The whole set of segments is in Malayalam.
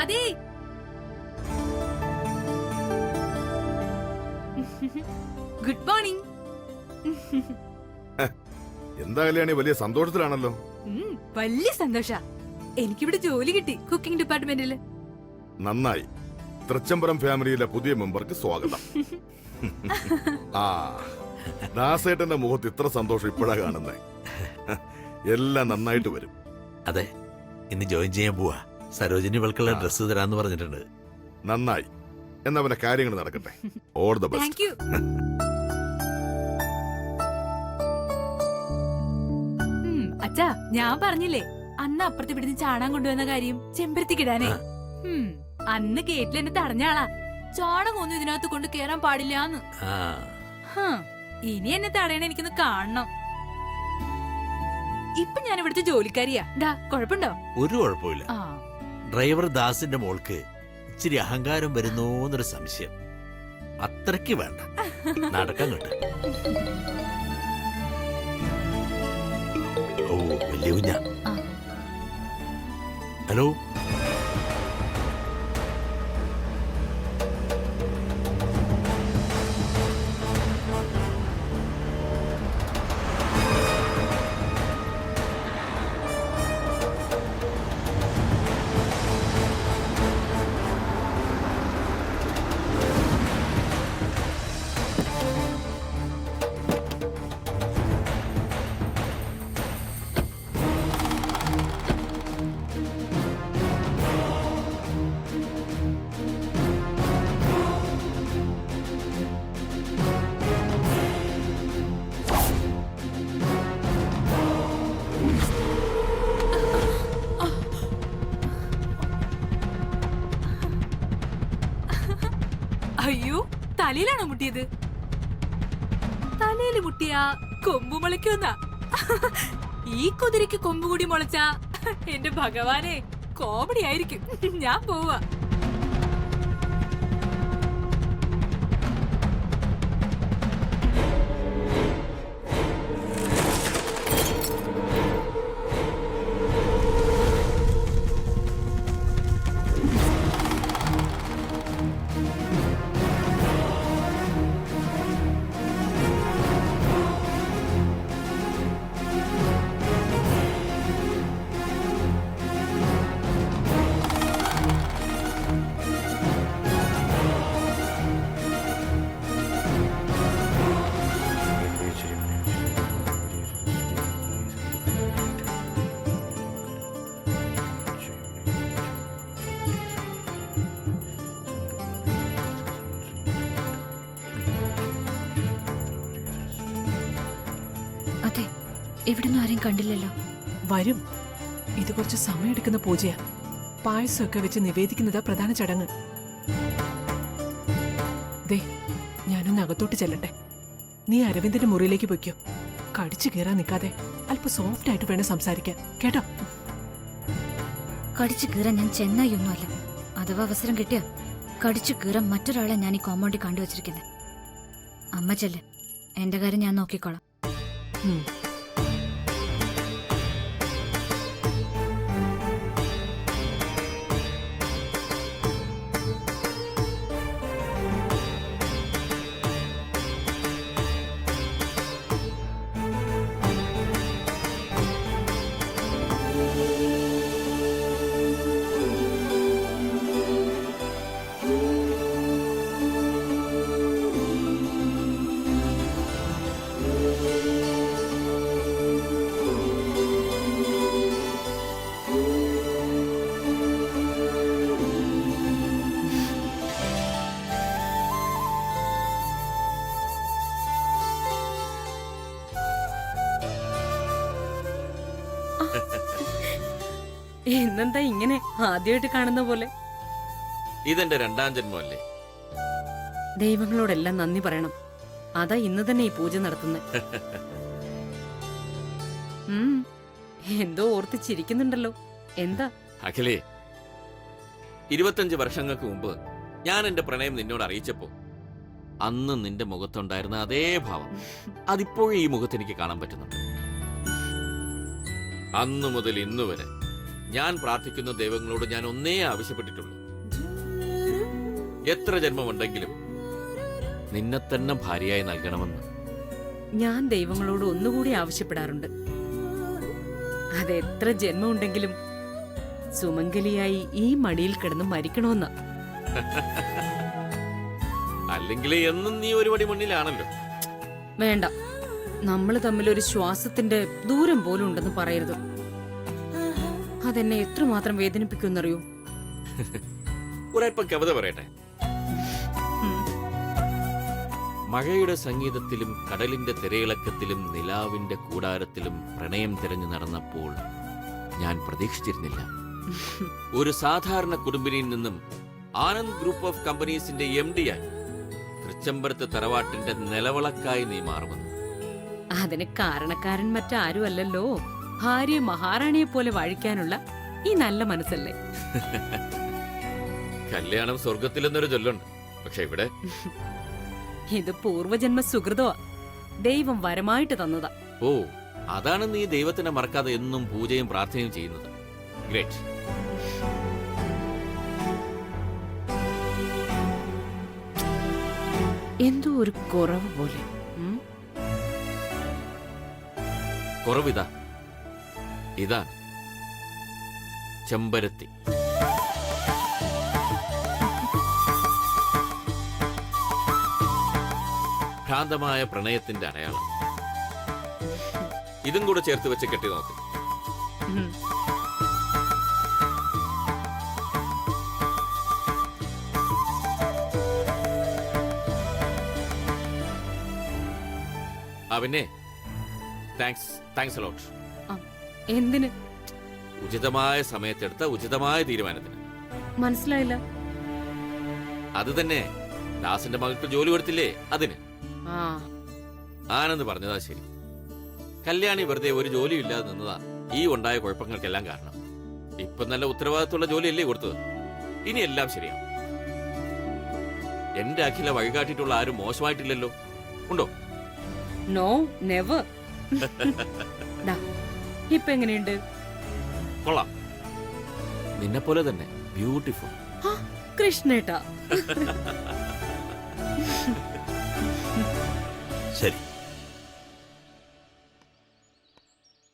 അതെ. Good morning. എന്താ കല്യാണി, വലിയ സന്തോഷത്തിലാണല്ലോ. വലിയ സന്തോഷ. എനിക്കിവിടെ ജോലി കിട്ടി, കുക്കിംഗ് ഡിപ്പാർട്ട്മെന്റില്. നന്നായി. തൃച്ചംബരം ഫാമിലിയിലെ പുതിയ മെമ്പർക്ക് സ്വാഗതം. ആ ദാസേട്ടന്റെ മുഖത്ത് ഇത്ര സന്തോഷം ഇപ്പോഴാ കാണുന്നേ. എല്ലാം നന്നായിട്ട് വരും. അതെ, ഇന്ന് ജോയിൻ ചെയ്യാൻ പോവാ. സരോജിനി ഇവൾക്കുള്ള ഡ്രസ്സ് തരാന്ന് പറഞ്ഞിട്ടുണ്ട്. നന്നായി. എന്നാ പിന്നെ കാര്യങ്ങൾ നടക്കട്ടെ. All the best. Thank you. അച്ഛാ, ഞാൻ പറഞ്ഞില്ലേ അന്ന് അപ്പുറത്ത് ഇവിടുന്ന് ചാണകം കൊണ്ടുവന്ന കാര്യം, ചെമ്പരത്തിക്കിടാനേ. അന്ന് ഗേറ്റിൽ എന്നെ തടഞ്ഞ ആളാ. ചാണകം ഒന്നും ഇതിനകത്ത് കൊണ്ട് കേറാൻ പാടില്ലാന്ന്. ഇനി എന്നെ തടയണ എനിക്കൊന്ന് കാണണം. ഇപ്പൊ ഞാൻ ഇവിടുത്തെ ജോലിക്കാരിയാ. കൊഴപ്പുണ്ടോ? ഒരു കുഴപ്പമില്ല. ഡ്രൈവർ ദാസിന്റെ മോൾക്ക് ഇച്ചിരി അഹങ്കാരം വരുന്നോന്നൊരു സംശയം. അത്രയ്ക്ക് വേണ്ട, നടക്കാൻ കിട്ടും. ഓ, വലിയ കുഞ്ഞ. ഹലോ, അയ്യോ, തലയിലാണോ മുട്ടിയത്? തലയിൽ മുട്ടിയാ കൊമ്പ് മുളയ്ക്കുന്ന. ഈ കുതിരയ്ക്ക് കൊമ്പ് കൂടി മുളച്ച എന്റെ ഭഗവാനെ, കോമഡി ആയിരിക്കും. ഞാൻ പോവാ. ഇവിടുന്ന് ആരെയും കണ്ടില്ലല്ലോ. വരും. ഇത് കുറച്ച് സമയമെടുക്കുന്ന പൂജയാ. പായസമൊക്കെ വെച്ച് നിവേദിക്കുന്നതാ പ്രധാന ചടങ്ങ്. ദേ, ഞാനൊന്ന് അകത്തോട്ട് ചെല്ലട്ടെ. നീ അരവിന്ദന്റെ മുറിയിലേക്ക് പൊയ്ക്കോ. കടിച്ചു കീറാൻ നിൽക്കാതെ അല്പം സോഫ്റ്റ് ആയിട്ട് വേണം സംസാരിക്കാൻ, കേട്ടോ? കടിച്ചു കീറാൻ ഞാൻ ചെന്നായൊന്നുമല്ല. അഥവാ അവസരം കിട്ടിയ കടിച്ചു കീറാൻ മറ്റൊരാളെ ഞാൻ ഈ കോമ്പൗണ്ടിൽ കണ്ടുവച്ചിരിക്കുന്നത്. അമ്മ ചെല്ല്, എന്റെ കാര്യം ഞാൻ നോക്കിക്കോളാം. ഇന്നെന്താ ഇങ്ങനെ ആദ്യമായിട്ട് കാണുന്ന പോലെ? ഇതെന്റെ രണ്ടാം ജന്മമല്ലേ. ദൈവങ്ങളോടെല്ലാം നന്ദി പറയണം. അതാ ഇന്ന് തന്നെ ഈ പൂജ നടത്തുന്നത്. എന്തോ ഓർത്ത് ചിരിക്കുന്നുണ്ടല്ലോ. എന്താ അഖിലേ, 25 വർഷങ്ങൾക്ക് മുമ്പ് ഞാൻ എന്റെ പ്രണയം നിന്നോട് അറിയിച്ചപ്പോ അന്ന് നിന്റെ മുഖത്തുണ്ടായിരുന്ന അതേ ഭാവം അതിപ്പോഴും ഈ മുഖത്ത് എനിക്ക് കാണാൻ പറ്റുന്നുണ്ട്. അന്നു മുതൽ ഇന്നുവരെ ഞാൻ പ്രാർത്ഥിക്കുന്ന ദൈവങ്ങളോട് ഞാൻ ഒന്നേ ആവശ്യപ്പെട്ടിട്ടുള്ളൂ. എത്ര ജന്മമുണ്ടെങ്കിലും നിന്നെ തന്നെ ഭാര്യയായി നൽകണമെന്ന്. ഞാൻ ദൈവങ്ങളോട് ഒന്നുകൂടി ആവശ്യപ്പെടാറുണ്ട്. അതെത്ര ജന്മമുണ്ടെങ്കിലും സുമംഗലിയായി ഈ മടിയിൽ കിടന്ന് മരിക്കണമെന്ന. അല്ലെങ്കിൽ എന്നും നീ ഒരു പടി മുന്നിലാണല്ലോ. വേണ്ട, നമ്മൾ തമ്മിലൊരു ശ്വാസത്തിന്റെ ദൂരം പോലും ഉണ്ടെന്ന് പറയരുത്. അതെന്നെ എത്രമാത്രം വേദനിപ്പിക്കുമെന്നറിയോ? ഒരൽപ്പം കവിത പറയട്ടെ. മഴയുടെ സംഗീതത്തിലും കടലിന്റെ തിരയിളക്കത്തിലും നിലാവിന്റെ കൂടാരത്തിലും പ്രണയം തിരഞ്ഞു നടന്നപ്പോൾ ഞാൻ പ്രതീക്ഷിച്ചിരുന്നില്ല ഒരു സാധാരണ കുടുംബിനിയിൽ നിന്നും ആനന്ദ് ഗ്രൂപ്പ് ഓഫ് കമ്പനീസിന്റെ MD ആയി തൃച്ചംബരത്ത് തറവാട്ടിന്റെ നിലവിളക്കായി നീ മാറുമെന്ന്. അതിന് കാരണക്കാരൻ മറ്റാരും അല്ലല്ലോ, ഭാര്യ മഹാറാണിയെ പോലെ വാഴിക്കാനുള്ള ഈ നല്ല മനസ്സല്ലേ. കല്യാണം സ്വർഗത്തിലെന്നൊരു ചൊല്ലുണ്ട്. പക്ഷെ ഇവിടെ ഇത് പൂർവജന്മ സുഹൃതമാ, ദൈവം വരമായിട്ട് തന്നതാ. ഓ, അതാണ് നീ ദൈവത്തിനെ മറക്കാതെ എന്നും പൂജയും പ്രാർത്ഥനയും ചെയ്യുന്നത്. ഗ്രേറ്റ്. എന്തോ ഒരു കുറവ് പോലെ. കുറവിതാ, ഇതാണ് ചെമ്പരത്തി. ഭ്രാന്തമായ പ്രണയത്തിന്റെ അടയാളം. ഇതും കൂടെ ചേർത്ത് വെച്ച് കെട്ടി നോക്ക്. ഉം. പിന്നെ താങ്ക്സ് അലോട്ട്. എന്തിന്? ഉചിതമായ സമയത്തെടുത്ത ഉചിതമായ തീരുമാനത്തിന്. മനസ്സിലായില്ല. അത് തന്നെ ദാസിന്റെ മകൾക്ക് ജോലി കൊടുത്തില്ലേ, അതിന്. ആ, ആനന്ദ് പറഞ്ഞതാ ശരി. കല്യാണി വെറുതെ ഒരു ജോലിയും ഇല്ലാതെ നിന്നതാ ഈ ഉണ്ടായ കുഴപ്പങ്ങൾക്കെല്ലാം കാരണം. ഇപ്പൊ നല്ല ഉത്തരവാദിത്തമുള്ള ജോലിയല്ലേ കൊടുത്തത്. ഇനി എല്ലാം ശരിയാവും. എന്റെ അഖില വഴികാട്ടിയിട്ടുള്ള ആരും മോശമായിട്ടില്ലല്ലോ, ഉണ്ടോ? No, never. ഇപ്പൊ എങ്ങനെയുണ്ട്? കൊള്ളാം. നിന്നെ പോലെ തന്നെ ബ്യൂട്ടിഫുൾ. കൃഷ്ണേട്ടാ. ശരി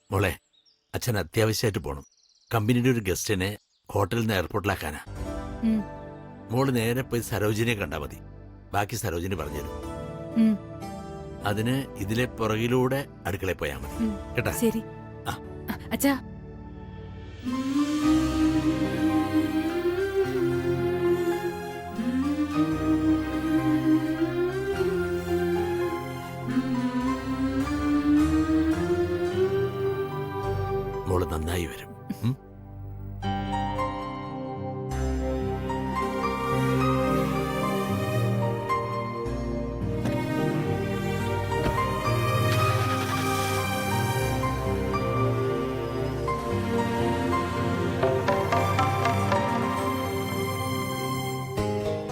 മോളെ, അച്ഛൻ അത്യാവശ്യമായിട്ട് പോണം. കമ്പനിയുടെ ഒരു ഗസ്റ്റിനെ ഹോട്ടലിൽ നിന്ന് എയർപോർട്ടിലാക്കാനാ. മോള് നേരെ പോയി സരോജിനിയെ കണ്ടാ മതി. ബാക്കി സരോജിനി പറഞ്ഞുതരും. അതിന് ഇതിലെ പുറകിലൂടെ അടുക്കളയിൽ പോയാൽ മതി കേട്ടാ. ശരി. ആ. അച്ഛാ, മോള് നന്നായി വരും.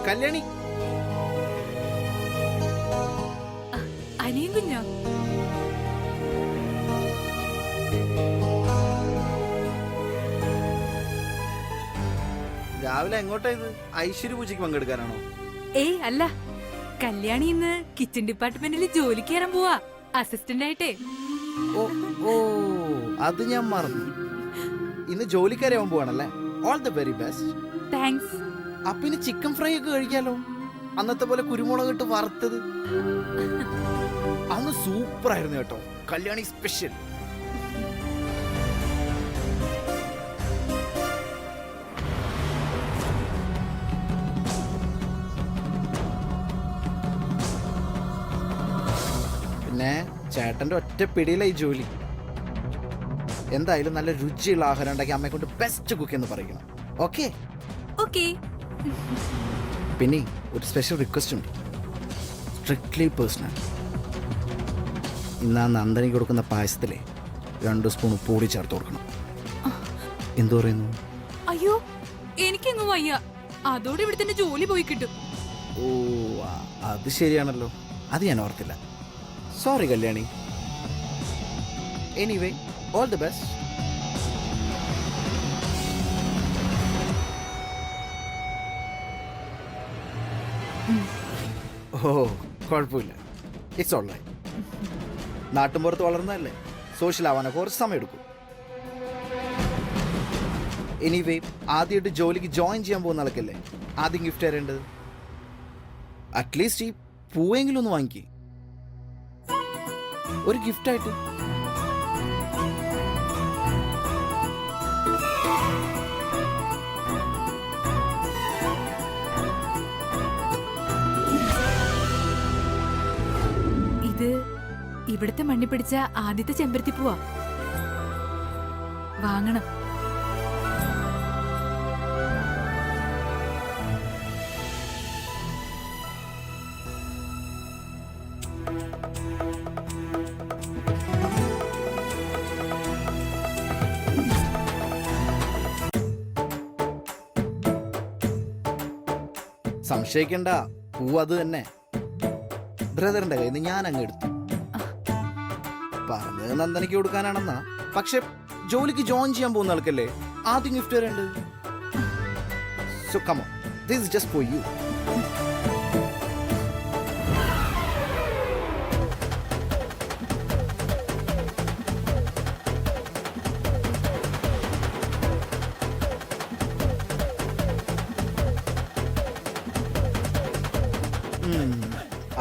കല്യാണി, അനിയും കുഞ്ഞോ? രാവിലെ എങ്ങോട്ടാ ഇത്? ഐശ്വര്യ പൂജയ്ക്ക് പങ്കെടുക്കാനാണോ? ഏയ് അല്ല, കല്യാണി ഇന്ന് കിച്ചൺ ഡിപ്പാർട്ട്മെന്റിൽ ജോലിക്ക് കയറാൻ പോവാ, അസിസ്റ്റന്റ് ആയിട്ടേ. ഓ ഓ, അത് ഞാൻ മറന്നു. ഇന്ന് ജോലിക്കാരാവാൻ പോവാണല്ലേ? All the very best. Thanks. അപ്പൊ ഇനി ചിക്കൻ ഫ്രൈ ഒക്കെ കഴിക്കാലോ, അന്നത്തെ പോലെ കുരുമുളക് ഇട്ട് വറുത്തത്. അന്ന് സൂപ്പർ ആയിരുന്നു കേട്ടോ, കല്യാണി സ്പെഷ്യൽ. പിന്നെ ചേട്ടന്റെ ഒറ്റ പിടിയിലായി ജോലി. എന്തായാലും നല്ല രുചിയുള്ള ആഹാരം ഉണ്ടാക്കി അമ്മയെ കൊണ്ട് ബെസ്റ്റ് കുക്ക് എന്ന് പറയണം. Okay okay. പിന്നെ ഒരു സ്പെഷ്യൽ റിക്വസ്റ്റ് ഉണ്ട്, സ്ട്രിക്ട്ലി പേഴ്സണൽ. ഇന്ന് ആ നന്ദനിക്ക് കൊടുക്കുന്ന പായസത്തിലെ 2 സ്പൂൺ ഉപ്പ് കൂടി ചേർത്ത് കൊടുക്കണം. എന്തു പറയുന്നു? അയ്യോ, എനിക്കെങ്ങും വയ്യ. അതോടെ ഇവിടെ തന്നെ ജോലി പോയി കിട്ടും. ഓ, അത് ശരിയാണല്ലോ, അത് ഞാൻ ഓർത്തില്ല. Sorry Kalyani. Anyway, all the best. ഓ കുഴപ്പമില്ല, ഇറ്റ്സ് ഓൾ റൈറ്റ്. നാട്ടുമ്പുറത്ത് വളർന്നതല്ലേ, സോഷ്യൽ ആവാനൊക്കെ കുറച്ച് സമയം എടുക്കും. എനിവേ ആദ്യമായിട്ട് ജോലിക്ക് ജോയിൻ ചെയ്യാൻ പോകുന്ന ആൾക്കല്ലേ ആദ്യം ഗിഫ്റ്റ് തരേണ്ടത്. അറ്റ്ലീസ്റ്റ് ഈ പൂവെങ്കിലും ഒന്ന് വാങ്ങിക്കേ, ഒരു ഗിഫ്റ്റായിട്ട്. ഇത് ഇവിടുത്തെ മണ്ണി പിടിച്ച ആദ്യത്തെ ചെമ്പരത്തി പൂവാ. വാങ്ങണം. സംശയിക്കണ്ട, പൂ അത് തന്നെ. ബ്രദറിന്റെ കയ്യിൽ നിന്ന് ഞാൻ അങ്ങ് എടുത്തു. പറഞ്ഞത് നന്ദനയ്ക്ക് കൊടുക്കാനാണെന്നാ, പക്ഷെ ജോലിക്ക് ജോയിൻ ചെയ്യാൻ പോകുന്ന ആൾക്കല്ലേ ആദ്യം ഗിഫ്റ്റ് തരേണ്ടത്. So come on, this is just for you.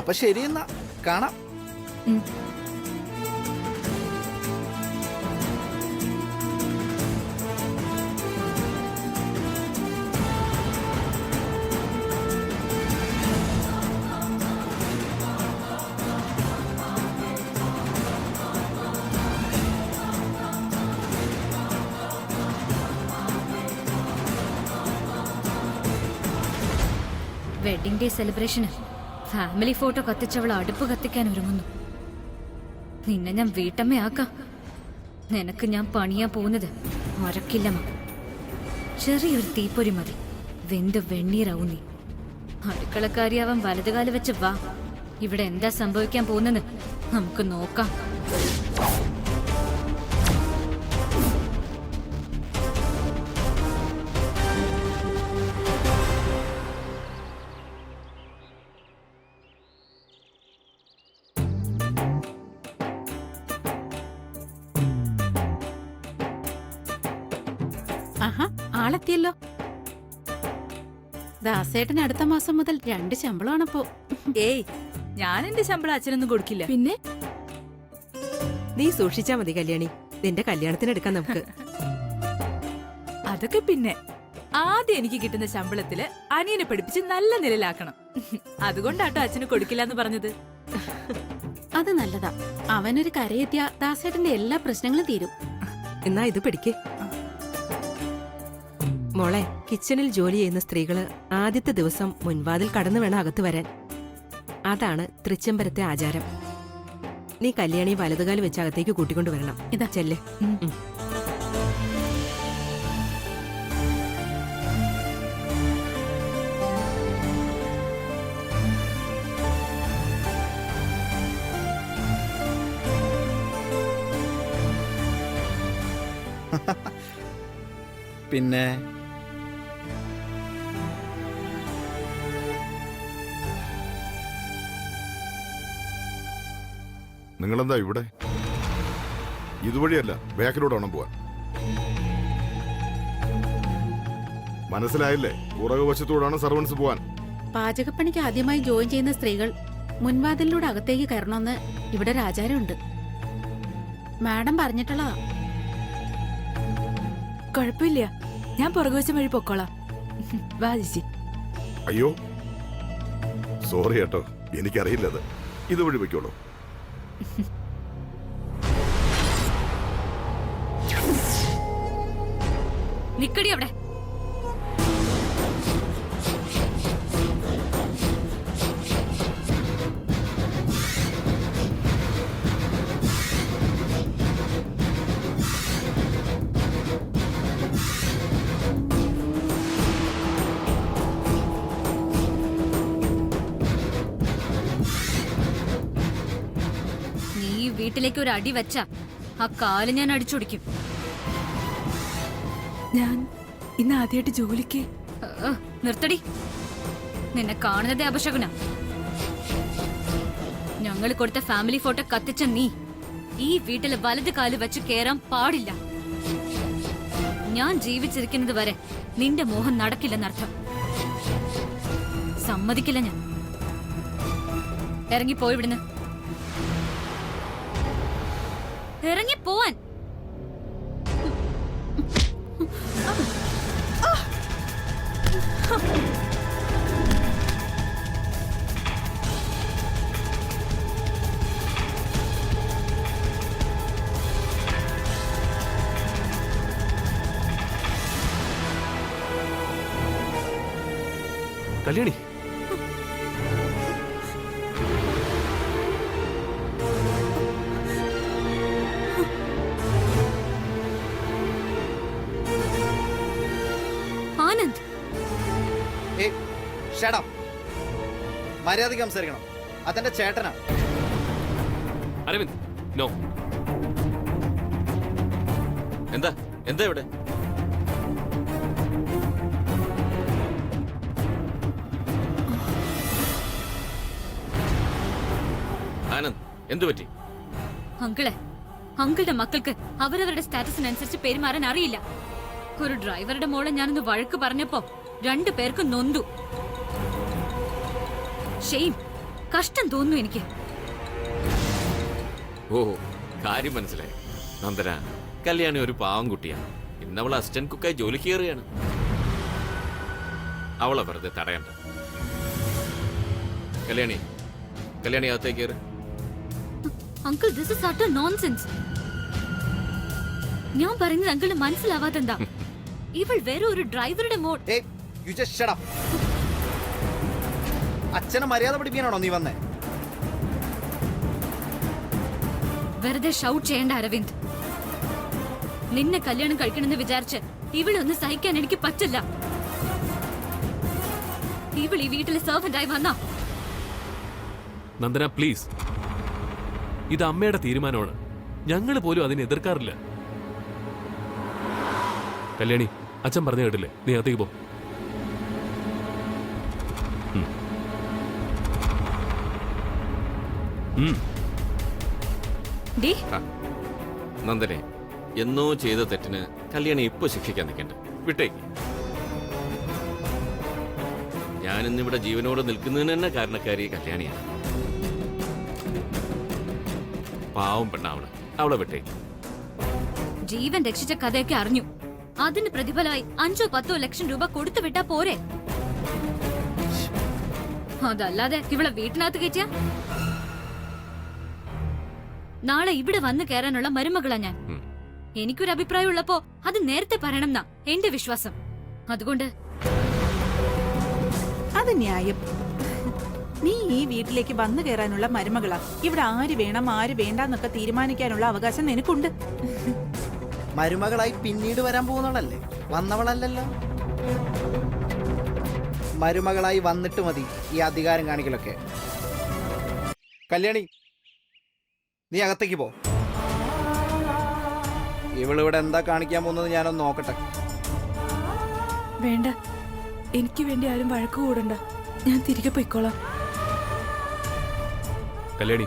അപ്പൊ ശരി, എന്നാ കാണാം. വെഡിങ് ഡേ സെലിബ്രേഷന് ഫാമിലി ഫോട്ടോ കത്തിച്ചവൾ അടുപ്പ് കത്തിക്കാൻ ഒരുങ്ങുന്നു. നിന്നെ ഞാൻ വീട്ടമ്മയാക്കാം. നിനക്ക് ഞാൻ പണിയാൻ പോകുന്നത് മറക്കില്ലമ്മ. ചെറിയൊരു തീപ്പൊരി മതി, വെന്ത് വെണ്ണീരാവും നീ. അടുക്കളക്കാരിയാവാൻ വലതുകാല് വെച്ച് വാ. ഇവിടെ എന്താ സംഭവിക്കാൻ പോകുന്നെന്ന് നമുക്ക് നോക്കാം. ആഹാ, ആളെത്തിയല്ലോ. ദാസേട്ടൻ അടുത്ത മാസം മുതൽ 2 ശമ്പളമാണപ്പോ. ഏയ്, ഞാൻ എന്റെ ശമ്പളം അച്ഛനൊന്നും കൊടുക്കില്ല. പിന്നെ നീ സൂക്ഷിച്ചാ മതി കല്യാണി, നിന്റെ കല്യാണത്തിന് എടുക്കാം നമുക്ക്. അതൊക്കെ പിന്നെ ആദ്യം എനിക്ക് കിട്ടുന്ന ശമ്പളത്തില് അനിയനെ പഠിപ്പിച്ച് നല്ല നിലയിലാക്കണം. അതുകൊണ്ടാട്ടോ അച്ഛന് കൊടുക്കില്ല എന്ന് പറഞ്ഞത്. അത് നല്ലതാ. അവനൊരു കരയെത്തിയ ദാസേട്ടന്റെ എല്ലാ പ്രശ്നങ്ങളും തീരും. എന്നാ ഇത് പിടിക്ക് മോളെ. കിച്ചണിൽ ജോലി ചെയ്യുന്ന സ്ത്രീകള് ആദ്യത്തെ ദിവസം മുൻവാതിൽ കടന്നു വേണം അകത്ത് വരാൻ. അതാണ് തൃച്ചംബരത്തെ ആചാരം. നീ കല്യാണി വലതുകാല് വെച്ച് അകത്തേക്ക് കൂട്ടിക്കൊണ്ടുവരണം. ഇതാ ചെല്ലേ. പിന്നെ നിങ്ങളെന്താ ഇവിടെ? ഇതുവഴിയല്ല, ബാക്കിലൂടെ വേണം പോവാൻ. മനസ്സിലായില്ലേ? പുറകുവശത്തൂടാണ് സർവൻസ് പോവാൻ. പാചകപ്പണിക്ക് ആദ്യമായി ജോയിൻ ചെയ്യുന്ന സ്ത്രീകൾ മുൻവാതിലിലൂടെ അകത്തേക്ക് കയറണമെന്ന് ഇവിടെ ഒരു ആചാരമുണ്ട്. മാഡം പറഞ്ഞിട്ടുള്ളതാ. കുഴപ്പമില്ല, ഞാൻ പുറകുവശം വഴി പൊക്കോളാം. വാ ചേച്ചി. അയ്യോ സോറി കേട്ടോ, എനിക്കറിയില്ലത്. ഇതുവഴി വയ്ക്കോളൂ. നിക്കടി അവിടെ. വീട്ടിലേക്ക് ഒരു അടി വെച്ച ആ കാല് ഞാൻ അടിച്ചൊടിക്കും. ഞാൻ ഇന്ന് ആദ്യമായിട്ട് ജോലിക്ക്. നിർത്തടി. നിന്നെ കാണുന്നതേ അപശകുന. ഞങ്ങൾ കൊടുത്ത ഫാമിലി ഫോട്ടോ കത്തിച്ച നീ ഈ വീട്ടില് വലത് കാല് വെച്ച് കേറാൻ പാടില്ല. ഞാൻ ജീവിച്ചിരിക്കുന്നത് വരെ നിന്റെ മോഹം നടക്കില്ലെന്നർത്ഥം. സമ്മതിക്കില്ല ഞാൻ. ഇറങ്ങിപ്പോയി ഇവിടുന്ന്. ഇറങ്ങിപ്പോവാൻ. കല്യാണി, ആനന്ദ്, ഏയ് ഷട്ട് അപ്പ്. മര്യാദയ്ക്ക് സംസാരിക്കണം. അതെന്റെ ചേട്ടനാണ്. അരവിന്ദ്, നോ. എന്താ എന്താ ഇവിടെ? ആനന്ദ്, എന്തു പറ്റി? അങ്കിളെ, അങ്കിളുടെ മക്കൾക്ക് അവരവരുടെ സ്റ്റാറ്റസിനനുസരിച്ച് പെരുമാറാൻ അറിയില്ല. ഒരു ഡ്രൈവറുടെ മോളെ ഞാനൊന്ന് വഴക്ക് പറഞ്ഞപ്പോ 2 പേർക്കും നൊന്തു. ഷെയിം, കഷ്ടം തോന്നുന്നു എനിക്ക്. ഓ, കാര്യം മനസ്സിലായി. നന്ദന, കല്യാണി ഒരു പാവം കുട്ടിയാണ്. ഇന്നവൾ അസിസ്റ്റന്റ് കുക്കായി ജോലിക്ക് കയറുകയാണ്. അവളെ വെറുതെ തടയണ്ട. കല്യാണി, കല്യാണി അകത്തേക്ക് കയറി. Uncle, this is utter nonsense. ഞാൻ പറയുന്നത് അങ്കിളിന് മനസ്സിലാവാതെന്താ? ഇവൾ വേറെ ഒരു ഡ്രൈവറുടെ മോൾ. ഏയ് യു ജസ്റ്റ് ഷട്ട് അപ്പ്. അച്ഛനെ മര്യാദ പഠിപ്പിക്കാനാണോ നീ വന്നേ? വെറുതെ ഷൗട്ട് ചെയ്യേണ്ട അരവിന്ദ്. നിന്നെ കല്യാണം കഴിക്കണമെന്ന് വിചാരിച്ച് ഇവളൊന്ന് സഹിക്കാൻ എനിക്ക് പറ്റില്ല. ഇവൾ ഈ വീട്ടിലെ സെർവന്റായി വന്നാ. നന്ദന, പ്ലീസ്. ഇത് അമ്മയുടെ തീരുമാനമാണ്. ഞങ്ങൾ പോലും അതിനെ എതിർക്കാറില്ല. കല്യാണി, അച്ഛൻ പറഞ്ഞു കേട്ടില്ലേ? നീ അകത്തേക്ക് പോ. ഡി, നന്ദനെ, എന്നോ ചെയ്ത തെറ്റിന് കല്യാണി ഇപ്പൊ ശിക്ഷിക്കാൻ നിൽക്കണ്ട. വിട്ടേക്ക്. ഞാനിന്നിവിടെ ജീവനോട് നിൽക്കുന്നതിന് തന്നെ കാരണക്കാരി കല്യാണിയാണ്. പാവം പെണ്ണാവള്. അവളെ വിട്ടേക്ക്. ജീവൻ രക്ഷിച്ച കഥയൊക്കെ അറിഞ്ഞു. അതിന് പ്രതിഫലമായി 5-10 ലക്ഷം രൂപ കൊടുത്തു വിട്ടാ പോരെ? അതല്ലാതെ ഇവളെ വീട്ടിനകത്ത് കയറ്റിയ നാളെ ഇവിടെ വന്നു കയറാനുള്ള മരുമകളാ ഞാൻ. എനിക്കൊരു അഭിപ്രായം ഉള്ളപ്പോ അത് നേരത്തെ പറയണം എന്നാ എന്റെ വിശ്വാസം. അതുകൊണ്ട് അത് ന്യായം. നീ ഈ വീട്ടിലേക്ക് വന്നു കയറാനുള്ള മരുമകളാ. ഇവിടെ ആര് വേണം ആര് വേണ്ടെന്നൊക്കെ തീരുമാനിക്കാനുള്ള അവകാശം നിനക്കുണ്ട്. മരുമകളായി പിന്നീട് വരാൻ പോകുന്നവളല്ലേ, വന്നവളല്ലല്ലോ. മരുമകളായി വന്നിട്ട് മതി ഈ അധികാരം കാണിക്കലൊക്കെ. കല്യാണി, നീ അകത്തേക്ക് പോ. ഇവളിവിടെ എന്താ കാണിക്കാൻ പോകുന്നത് ഞാനൊന്ന് നോക്കട്ടെ. വേണ്ട, എനിക്ക് വേണ്ടി ആരും വഴക്ക് കൂടണ്ട. ഞാൻ തിരികെ പോയിക്കോളാം. കല്യാണി,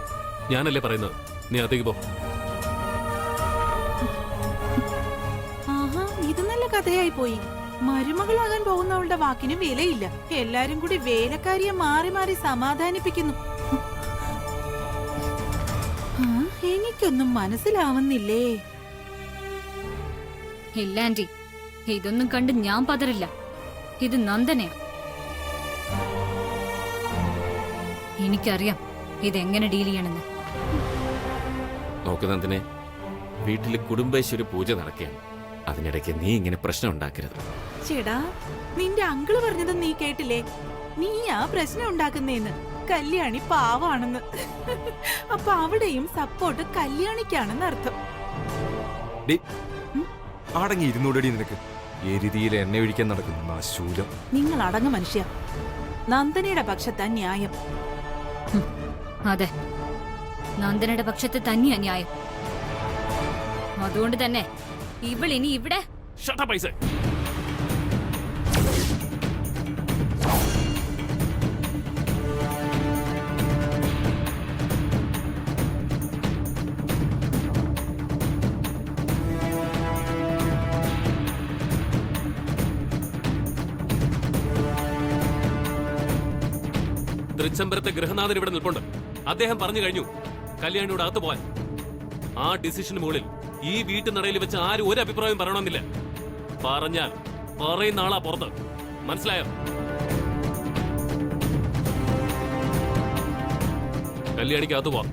ഞാനല്ലേ പറയുന്നത്. നീ അകത്തേക്ക് പോ. ആഹാ, ഇത് നല്ല കഥയായി പോയി. മരുമകളാകാൻ പോകുന്നവളുടെ വാക്കിന് വിലയില്ല. എല്ലാരും കൂടി വേലക്കാരിയെ മാറി മാറി സമാധാനിപ്പിക്കുന്നു. എനിക്കൊന്നും മനസ്സിലാവുന്നില്ലേ. ഇല്ല ആന്റി, ഇതൊന്നും കണ്ട് ഞാൻ പതറില്ല. ഇത് നന്ദനയാ. എനിക്കറിയാം ഇതെങ്ങനെ ഡീൽ ചെയ്യണമെന്ന്. നോക്ക് നന്ദനെ, വീട്ടിൽ കുടുംബേശ്വരി പൂജ നടക്കുകയാണ്. അതിനിടയ്ക്ക് നീ ഇങ്ങനെ പ്രശ്നം ഉണ്ടാക്കരുത്. ചേടാ, നിന്റെ അങ്കിള് പറഞ്ഞത് നീ കേട്ടില്ലേ? നീ ആ പ്രശ്നം ഉണ്ടാക്കുന്നേന്ന്. കല്യാണി പാവാണെന്ന്. അപ്പൊ അവിടെയും സപ്പോർട്ട് കല്യാണിക്കാണെന്ന് അർത്ഥം. അടങ്ങി ഇരുന്നൂടടി നിനക്ക്. ഏ രീതിയിൽ എണ്ണ ഒഴിക്കാൻ നടക്കുന്നു ശൂലം. നിങ്ങൾ അടങ്ങ് മനുഷ്യ. നന്ദനയുടെ പക്ഷത്താ ന്യായം. അതെ, നന്ദനയുടെ പക്ഷത്ത് തന്നെയാ ന്യായം. അതുകൊണ്ട് തന്നെ ഇവൾ ഇനി ഇവിടെ ഷട്ട് അപ്പ് ഐസേ. തൃച്ചംബരത്തെ ഗൃഹനാഥൻ ഇവിടെ നിൽപ്പുണ്ട്. അദ്ദേഹം പറഞ്ഞു കഴിഞ്ഞു കല്യാണിയോട് അകത്ത് പോവാൻ. ആ ഡിസിഷന് മുകളിൽ ഈ വീട്ടുനടയിൽ വെച്ച് ആരും ഒരു അഭിപ്രായം പറയണമെന്നില്ല. പറഞ്ഞാൽ പറയുന്ന ആളാ പുറത്ത്. മനസ്സിലായോ? കല്യാണിക്ക് അകത്ത് പോവാം.